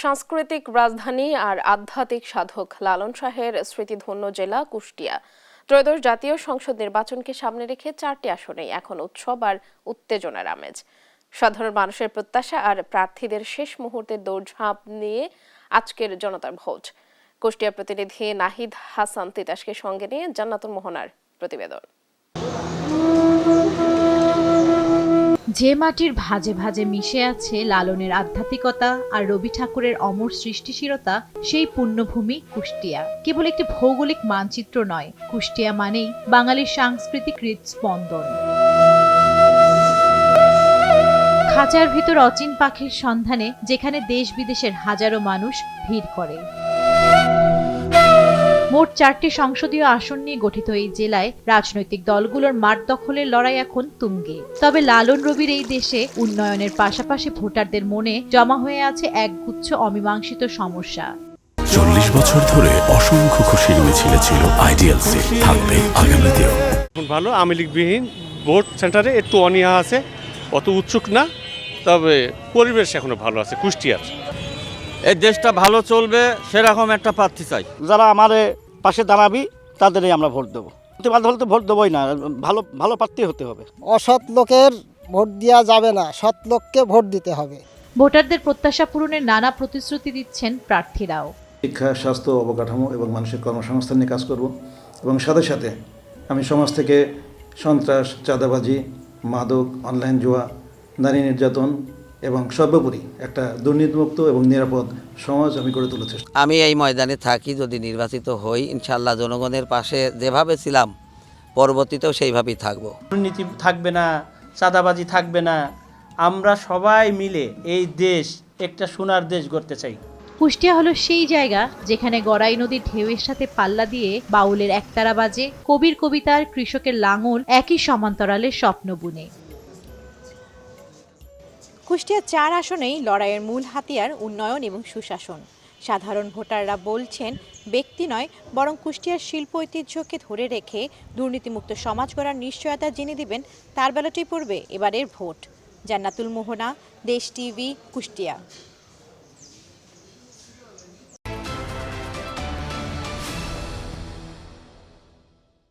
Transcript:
সাংস্কৃতিক রাজধানী আর আধ্যাত্মিক সাধক লালন শাহের স্মৃতিধন্য জেলা কুষ্টিয়া। ত্রয়োদশ জাতীয় সংসদ নির্বাচনকে সামনে রেখে 4টি আসনেই এখন উৎসব আর উত্তেজনার আমেজ। সাধারণ মানুষের প্রত্যাশা আর প্রার্থীদের শেষ মুহূর্তের দৌড়ঝাঁপ নিয়ে আজকের জনতার ভোট। কুষ্টিয়া প্রতিনিধি নাহিদ হাসান তিতাসকে সঙ্গে নিয়ে জান্নাতুল মোহনার প্রতিবেদন। যে মাটির ভাজে ভাজে মিশে আছে লালনের আধ্যাত্মিকতা আর রবি ঠাকুরের অমর সৃষ্টিশীলতা, সেই পুণ্যভূমি কুষ্টিয়া কেবল একটি ভৌগোলিক মানচিত্র নয়, কুষ্টিয়া মানেই বাঙালির সাংস্কৃতিক হৃদস্পন্দন। খাঁচার ভিতর অচিন পাখির সন্ধানে যেখানে দেশ বিদেশের হাজারো মানুষ ভিড় করে। মোট 4টি সংসদীয় আসন নিয়ে গঠিত এই জেলায় রাজনৈতিক দলগুলোর মাঠ দখলের লড়াই এখন তুঙ্গে। তবে লালন রবির এই দেশে উন্নয়নের পাশাপাশি ভোটারদের মনে জমা হয়ে আছে একগুচ্ছ অমীমাংসিত সমস্যা। 40 বছর ধরে অসংখ্য খুশির মিছিলে ছিল আইডিয়ালসে, থাকবে আগামীতেও। ভালো আওয়ামী লীগবিহীন ভোট সেন্টারে একটু অনীহা আছে, অত উৎসুক না, তবে পরিবেশ এখনো ভালো আছে কুষ্টিয়ার। এই দেশটা ভালো চলবে সেরকম একটা প্রার্থী চাই। যারা আমাদের পাশে দাঁড়াবি তাদেরই আমরা ভোট দেবো। প্রতিবাদ হলে তো ভোট দেবোই না, ভালো ভালো প্রার্থী হতে হবে। অসৎ লোকের ভোট দেওয়া যাবে না, সৎ লোককে ভোট দিতে হবে। ভোটারদের প্রত্যাশা পূরণের নানা প্রতিশ্রুতি দিচ্ছেন প্রার্থীরাও। শিক্ষা, স্বাস্থ্য, অবকাঠামো এবং মানুষের কর্মসংস্থান নিয়ে কাজ করব এবং সাথে সাথে আমি সমাজ থেকে সন্ত্রাস, চাঁদাবাজি, মাদক, অনলাইন জুয়া, নারী নির্যাতন এবং সর্বোপরি একটা দুর্নীতিমুক্ত এবং নিরাপদ সমাজ আমি গড়ে তুলতে চাই। আমি এই ময়দানে থাকি, যদি নির্বাচিত হই ইনশাআল্লাহ জনগণের পাশে যেভাবে ছিলাম পরবর্তীতেও সেইভাবেই থাকবো। দুর্নীতি থাকবে না, চাঁদাবাজি থাকবে না, আমরা সবাই মিলে এই দেশ একটা সোনার দেশ গড়তে চাই। কুষ্টিয়া হলো সেই জায়গা যেখানে গড়াই নদীর ঢেউয়ের সাথে পাল্লা দিয়ে বাউলের একতারা বাজে, কবির কবিতার কৃষকের লাঙল একই সমান্তরালে স্বপ্ন বুনে। কুষ্টিয়া 4 আসনেই লড়াইয়ের মূল হাতিয়ার উন্নয়ন এবং সুশাসন। সাধারণ ভোটাররা বলছেন ব্যক্তি নয়, বরং কুষ্টিয়ার শিল্প ঐতিহ্যকে ধরে রেখে দুর্নীতিমুক্ত সমাজ গড়ার নিশ্চয়তা জেনে দিবেন তার বেলাতেই পড়বে এবারের ভোট। জান্নাতুল মোহনা, দেশ টিভি, কুষ্টিয়া।